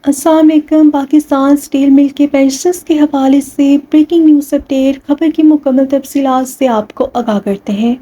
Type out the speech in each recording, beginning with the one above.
السلام علیکم۔ پاکستان اسٹیل مل کے پینشنرز کے حوالے سے بریکنگ نیوز اپڈیٹ۔ خبر کی مکمل تفصیلات سے آپ کو آگاہ کرتے ہیں۔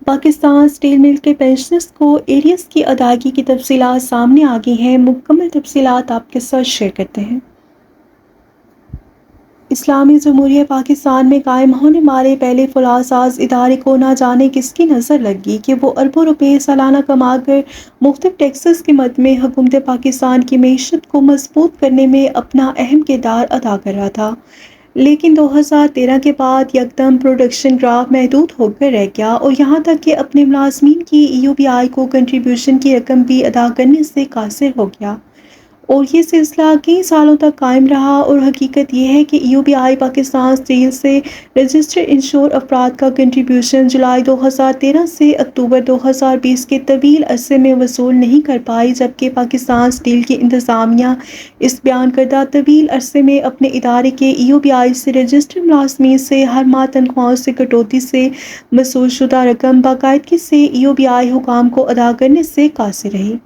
پاکستان اسٹیل مل کے پینشنرز کو ایریئرز کی ادائیگی کی تفصیلات سامنے آ گئی ہیں۔ مکمل تفصیلات آپ کے ساتھ شیئر کرتے ہیں۔ اسلامی جمہوریہ پاکستان میں قائم ہونے والے پہلے فلاح ساز ادارے کو نہ جانے کس کی نظر لگی کہ وہ اربوں روپے سالانہ کما کر مختلف ٹیکسز کی مد میں حکومت پاکستان کی معیشت کو مضبوط کرنے میں اپنا اہم کردار ادا کر رہا تھا، لیکن 2013 کے بعد یکدم پروڈکشن گراف محدود ہو کر رہ گیا اور یہاں تک کہ اپنے ملازمین کی ای یو بی آئی کو کنٹریبیوشن کی رقم بھی ادا کرنے سے قاصر ہو گیا، اور یہ سلسلہ کئی سالوں تک قائم رہا۔ اور حقیقت یہ ہے کہ E O B I Pakistan steel سے رجسٹرڈ انشور افراد کا کنٹریبیوشن جولائی 2013 سے اکتوبر 2020 کے طویل عرصے میں وصول نہیں کر پائی، جبکہ پاکستان اسٹیل کی انتظامیہ اس بیان کردہ طویل عرصے میں اپنے ادارے کے ای یو بی آئی سے رجسٹرڈ ملازمین سے ہر ماہ تنخواہوں سے کٹوتی سے وصول شدہ رقم باقاعدگی سے ای یو بی آئی حکام کو ادا کرنے سے قاصر رہی،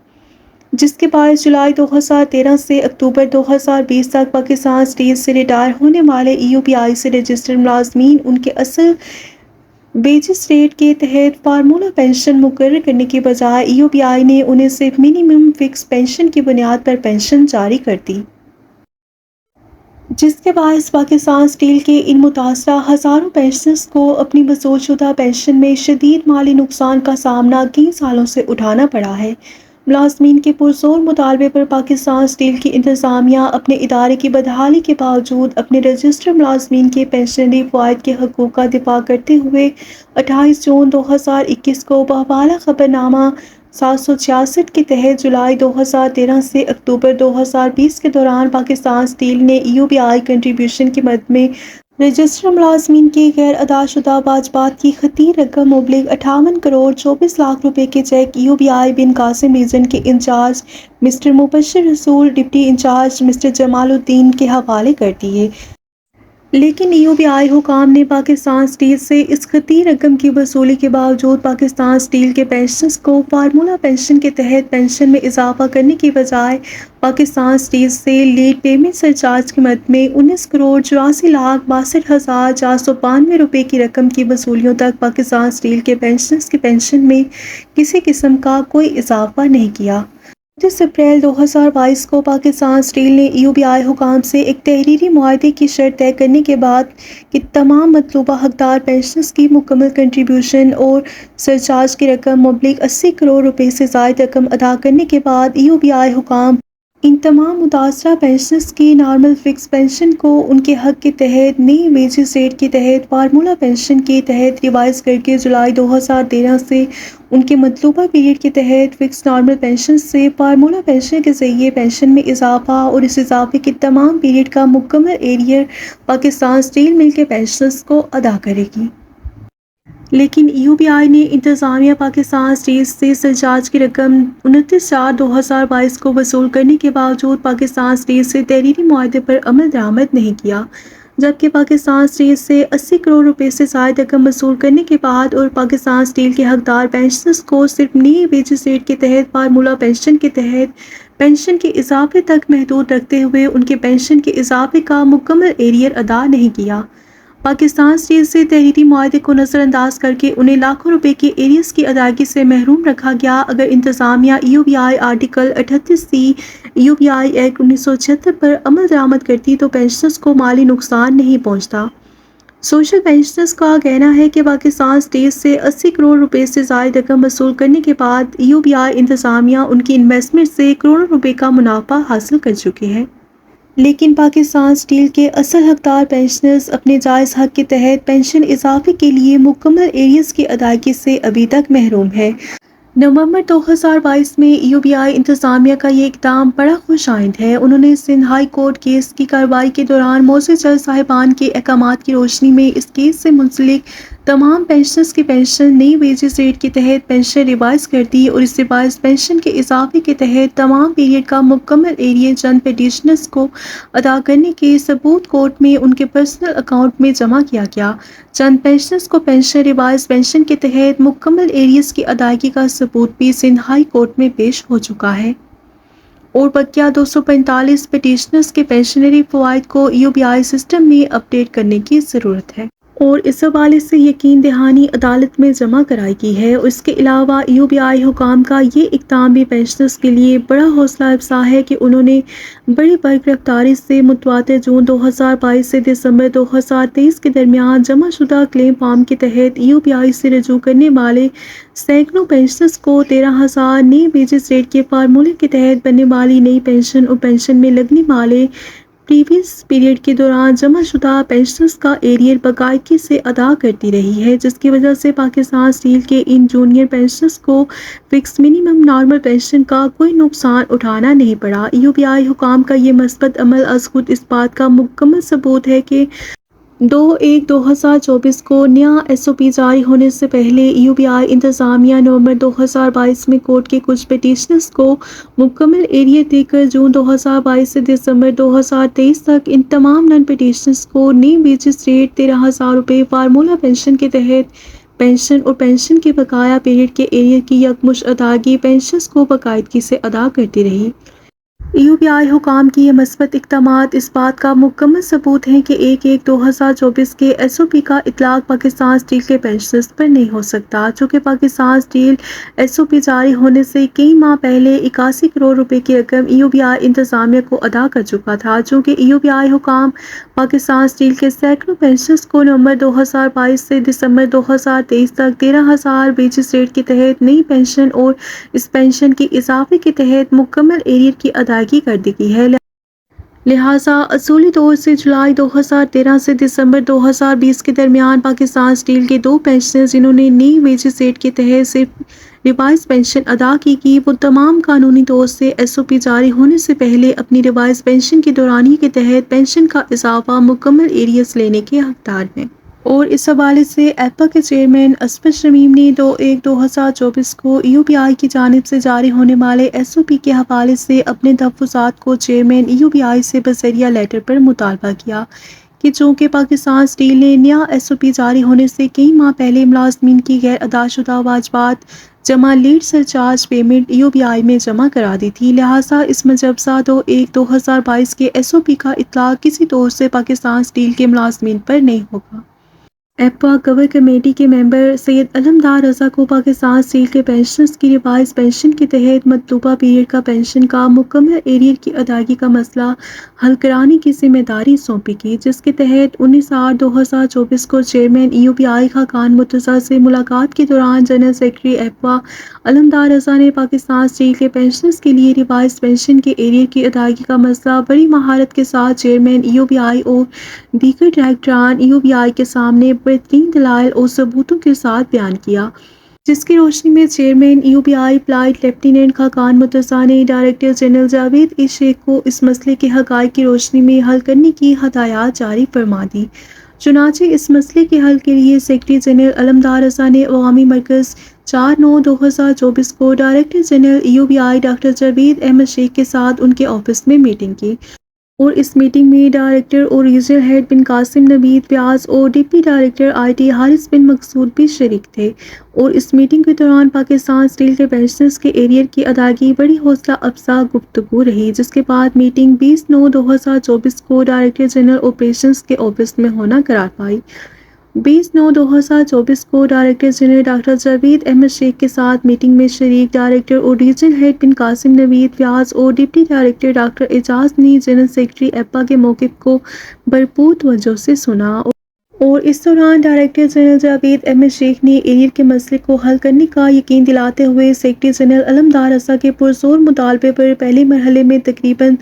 جس کے باعث جولائی 2013 سے اکتوبر 2020 تک پاکستان اسٹیل سے ریٹائر ہونے والے ای یو بی آئی سے رجسٹرڈ ملازمین ان کے اصل ویجز ریٹ کے تحت فارمولہ پینشن مقرر کرنے کے بجائے ای یو بی آئی نے انہیں صرف منیمم فکس پینشن کی بنیاد پر پینشن جاری کر دی، جس کے باعث پاکستان اسٹیل کے ان متاثرہ ہزاروں پینشنرز کو اپنی وصول شدہ پینشن میں شدید مالی نقصان کا سامنا کئی سالوں سے اٹھانا پڑا ہے۔ ملازمین کے پرزور مطالبے پر پاکستان اسٹیل کی انتظامیہ اپنے ادارے کی بدحالی کے باوجود اپنے رجسٹرڈ ملازمین کے پینشنری فوائد کے حقوق کا دفاع کرتے ہوئے 28 جون 2021 کو بحوالہ خبر نامہ 766 کے تحت جولائی 2013 سے اکتوبر 2020 کے دوران پاکستان اسٹیل نے E O B I contribution کی مد میں رجسٹرڈ ملازمین کے غیر ادا شدہ واجبات کی خطی رقم مبلغ 58 کروڑ 24 لاکھ روپے کے cheque E O B I Bin Qasim region کے in charge mister Mubashir Rasool, deputy incharge mister جمال الدین کے حوالے کر دیے، لیکن ای یو بی آئی حکام نے پاکستان اسٹیل سے اس خطی رقم کی وصولی کے باوجود پاکستان اسٹیل کے پینشنرز کو فارمولہ پینشن کے تحت پینشن میں اضافہ کرنے کی بجائے پاکستان اسٹیل سے لیٹ پیمنٹ سرچارج کی مد میں 19 کروڑ 84 لاکھ 62,492 روپے کی رقم کی وصولیوں تک پاکستان اسٹیل کے پینشنرز کی پینشن میں کسی قسم کا کوئی اضافہ نہیں کیا۔ 25 اپریل 2022 کو پاکستان اسٹیل نے ای یو بی آئی حکام سے ایک تحریری معاہدے کی شرط طے کرنے کے بعد کہ تمام مطلوبہ حقدار پینشنرز کی مکمل کنٹریبیوشن اور سرچارج کی رقم مبلغ 80 کروڑ روپے سے زائد رقم ادا کرنے کے بعد ای یو بی آئی حکام ان تمام متاثرہ پینشنرز کی نارمل فکس پینشن کو ان کے حق کے تحت نئی ویجز ریٹ کے تحت فارمولہ پینشن کے تحت ریوائز کر کے جولائی 2013 سے ان کے مطلوبہ پیریڈ کے تحت فکس نارمل پینشن سے فارمولہ پینشن کے ذریعے پینشن میں اضافہ اور اس اضافے کے تمام پیریڈ کا مکمل ایریئر پاکستان اسٹیل مل کے پینشنرز کو ادا کرے گی۔ لیکن ای یو بی آئی نے انتظامیہ پاکستان اسٹیل سے سرچارج کی رقم 29/4/2022 کو وصول کرنے کے باوجود پاکستان اسٹیل سے تحریری معاہدے پر عمل درآمد نہیں کیا، جبکہ پاکستان اسٹیل سے 80 کروڑ روپے سے زائد رقم وصول کرنے کے بعد اور پاکستان اسٹیل کے حقدار پینشنرز کو صرف نئی ویجز ریٹ کے تحت فارمولہ پینشن کے تحت پینشن کے اضافے تک محدود رکھتے ہوئے ان کے پینشن کے اضافے کا مکمل ایریئر ادا نہیں کیا۔ پاکستان اسٹیل سے تحریری معاہدے کو نظر انداز کر کے انہیں لاکھوں روپے کے ایریئرز کی ادائیگی سے محروم رکھا گیا۔ اگر انتظامیہ E O B I article 38C E O B I act 1976 پر عمل درآمد کرتی تو پینشنرز کو مالی نقصان نہیں پہنچتا۔ سوشل پینشنرز کا کہنا ہے کہ پاکستان اسٹیل سے 80 کروڑ روپے سے زائد رقم وصول کرنے کے بعد ای یو بی آئی انتظامیہ ان کی انویسٹمنٹ سے کروڑوں روپے کا منافع حاصل کر چکی ہے، لیکن پاکستان اسٹیل کے اصل حقدار پینشنرز اپنے جائز حق کے تحت پینشن اضافے کے لیے مکمل ایریئرز کی ادائیگی سے ابھی تک محروم ہے۔ نومبر 2022 میں ای یو بی آئی انتظامیہ کا یہ اقدام بڑا خوش آئند ہے۔ انہوں نے سندھ ہائی کورٹ کیس کی کارروائی کے دوران معزز جج صاحبان کے احکامات کی روشنی میں اس کیس سے منسلک تمام پینشنرز کی پینشن نئی ویجز ریٹ کے تحت پینشن ریوائز کر دی اور اس سے باعث پینشن کے اضافے کے تحت تمام پیریڈ کا مکمل ایریئر چند پٹیشنرز کو ادا کرنے کے ثبوت کورٹ میں ان کے پرسنل اکاؤنٹ میں جمع کیا گیا۔ چند پینشنرز کو پینشن ریوائز پینشن کے تحت مکمل ایریئرز کی ادائیگی کا ثبوت بھی سندھ ہائی کورٹ میں پیش ہو چکا ہے۔ اور بقیہ 245 پٹیشنرز کے پینشنری فوائد کو UBI سسٹم میں اپڈیٹ کرنے کی ضرورت ہے اور اس حوالے سے یقین دہانی عدالت میں جمع کرائی گئی ہے۔ اس کے علاوہ UBI حکام کا یہ اقدام بھی پینشنرز کے لیے بڑا حوصلہ افزا ہے کہ انہوں نے بڑی برق رفتاری سے متواتر جون 2022 سے دسمبر 2023 کے درمیان جمع شدہ کلیم فارم کے تحت UBI سے رجوع کرنے والے سینکڑوں پینشنرز کو 13,000 نئے ویجز ریٹ کے فارمولے کے تحت بننے والی نئی پینشن اور پینشن میں لگنے والے پریویس پیریڈ کے دوران جمع شدہ پینشنز کا ایریئر باقاعدگی سے ادا کرتی رہی ہے، جس کی وجہ سے پاکستان اسٹیل کے ان جونیئر پینشنرز کو فکس منیمم نارمل پینشن کا کوئی نقصان اٹھانا نہیں پڑا۔ UBI حکام کا یہ مثبت عمل از خود اس بات کا مکمل ثبوت ہے کہ 2/1/2024 کو نیا SOP جاری ہونے سے پہلے UBI انتظامیہ نومبر 2022 میں کورٹ کے کچھ پٹیشنرز کو مکمل ایریئر دے کر جون 2022 سے دسمبر 2023 تک ان تمام نن پٹیشنرز کو نئی ویجز ریٹ 13,000 روپے فارمولہ پینشن کے تحت پینشن اور پینشن کے بقایا پیریڈ کے ایریئر کی یکمشت ادائیگی پینشنرز کو باقاعدگی سے ادا کرتی رہی۔ UBI حکام کی یہ مثبت اقدامات اس بات کا مکمل ثبوت ہیں کہ 1/1/2024 کے SOP کا اطلاق پاکستان اسٹیل کے پینشنرز پر نہیں ہو سکتا، چونکہ پاکستان اسٹیل SOP جاری ہونے سے کئی ماہ پہلے 81 کروڑ روپے کی رقم UBI انتظامیہ کو ادا کر چکا تھا، چونکہ UBI حکام پاکستان اسٹیل کے سینکڑوں پینشنرز کو نومبر 2022 سے دسمبر 2023 تک 13,000 ویجز ریٹ کے تحت نئی پینشن اور اس پینشن کے اضافے کے تحت مکمل ایریئر کی ادائیگی کر دی گئی ہے۔ لہٰذا اصولی طور سے جولائی 2013 سے دسمبر 2020 کے درمیان پاکستان اسٹیل کے 2 پینشنرز جنہوں نے نئی ویجز ریٹ کے تحت صرف ریوائز پینشن ادا کی وہ تمام قانونی طور سے SOP جاری ہونے سے پہلے اپنی ریوائز پینشن کے دورانیے کے تحت پینشن کا اضافہ مکمل ایریئرز لینے کے حقدار ہیں۔ اور اس حوالے سے ایپا کے چیئرمین اصفر شمیم نے 2/1/2024 کو UBI کی جانب سے جاری ہونے والے SOP کے حوالے سے اپنے تحفظات کو چیئرمین UBI سے بذریعہ لیٹر پر مطالبہ کیا کہ چونکہ پاکستان اسٹیل نے نیا SOP جاری ہونے سے کئی ماہ پہلے ملازمین کی غیر ادا شدہ واجبات جمع لیٹ سرچارج پیمنٹ UBI میں جمع کرا دی تھی، لہٰذا اس مجوزہ 2/1/2022 کے SOP کا اطلاق کسی طور سے پاکستان اسٹیل کے ملازمین پر نہیں ہوگا۔ ایپا کور کمیٹی کے ممبر سید علمدار رضا کو پاکستان اسٹیل کے پینشنرز کی ریوائز پینشن کے تحت مطلوبہ پیریڈ کا پینشن کا مکمل ایریئر کی ادائیگی کا مسئلہ حل کرانے کی ذمہ داری سونپی گئی، جس کے تحت 19/8/2024 کو چیئرمین UBI خاقان مرتضیٰ سے ملاقات کے دوران جنرل سیکرٹری ایپا علمدار رضا نے پاکستان اسٹیل کے پینشنرز کے لیے ریوائز پینشن کے ایریئر کی ادائیگی کا مسئلہ بڑی مہارت کے ساتھ چیئرمین UBI اور دیگر ڈائریکٹران UBI کے سامنے بہترین دلائل اور ثبوتوں کے ساتھ بیان کیا، جس کی روشنی میں chairman UBI flight lieutenant Khaqan Murtaza نے ڈائریکٹر جنرل جاوید شیخ کو اس مسئلے کے حقائق کی روشنی میں حل کرنے کی ہدایات جاری فرما دی۔ چنانچہ اس مسئلے کے حل کے لیے سیکرٹری جنرل علمدار رضا نے عوامی مرکز 4/9/2024 کو director general UBI doctor Javed Ahmed Sheikh کے ساتھ ان کے آفس میں میٹنگ کی اور اس میٹنگ میں ڈائریکٹر اور ریجنل ہیڈ بن قاسم نوید پیاز اور deputy director IT Haris Bin مقصود بھی شریک تھے، اور اس میٹنگ کے دوران پاکستان اسٹیل کے پینشنرز کے ایریئر کی ادائیگی بڑی حوصلہ افزا گفتگو رہی، جس کے بعد میٹنگ 20/9/2024 کو ڈائریکٹر جنرل آپریشنز کے آفس میں ہونا قرار پائی۔ 20/9/2024 کو director general doctor Javed Ahmed Sheikh کے ساتھ میٹنگ میں شریک ڈائریکٹر اور ریجنل ہیڈ بن قاسم نوید پیاز اور ڈپٹی ڈائریکٹر ڈاکٹر اعجاز نے جنرل سیکرٹری ایپا کے موقف کو بھرپور توجہ سے سنا اور اس دوران ڈائریکٹر جنرل جاوید احمد شیخ نے ایریئر کے مسئلے کو حل کرنے کا یقین دلاتے ہوئے سیکرٹری جنرل علمدار رضا کے پرزور مطالبے پر پہلے مرحلے میں تقریباً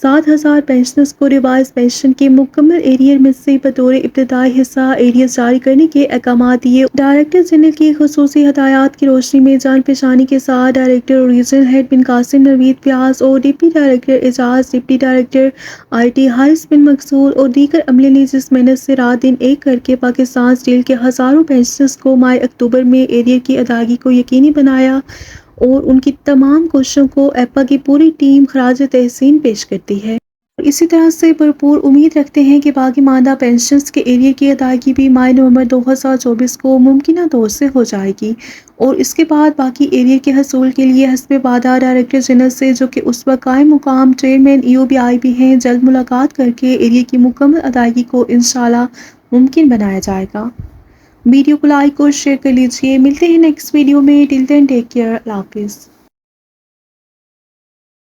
7,000 پینشنرز کو ریوائز پینشن کے مکمل ایریئر میں سے بطور ابتدائی حصہ ایریئرز جاری کرنے کے احکامات دیے۔ ڈائریکٹر جنرل کی خصوصی ہدایات کی روشنی میں جان پہچانی کے ساتھ ڈائریکٹر اور ریجنل ہیڈ بن قاسم نوید پیاز اور deputy director Ejaz, deputy director IT Haris Bin Maqsood اور دیگر عملے نے جس محنت سے رات دن ایک کر کے پاکستان اسٹیل کے ہزاروں پینشنرز کو ماہ اکتوبر میں ایریئر کی ادائیگی کو یقینی بنایا، اور ان کی تمام کوششوں کو ایپا کی پوری ٹیم خراج تحسین پیش کرتی ہے۔ اسی طرح سے بھرپور امید رکھتے ہیں کہ باقی ماندہ پینشنز کے ایریا کی ادائیگی بھی ماہ نومبر 2024 کو ممکنہ طور سے ہو جائے گی، اور اس کے بعد باقی ایریا کے حصول کے لیے حسب وعدہ ڈائریکٹر جنرل سے، جو کہ اس وقت قائم مقام چیئرمین EOBI بھی ہیں، جلد ملاقات کرکے ایریا کی مکمل ادائیگی کو انشاءاللہ ممکن بنایا جائے گا۔ ویڈیو کو لائک اور شیئر کر لیجئے۔ ملتے ہیں نیکسٹ ویڈیو میں۔ ٹل دین ٹیک کیئر۔ اللہ حافظ۔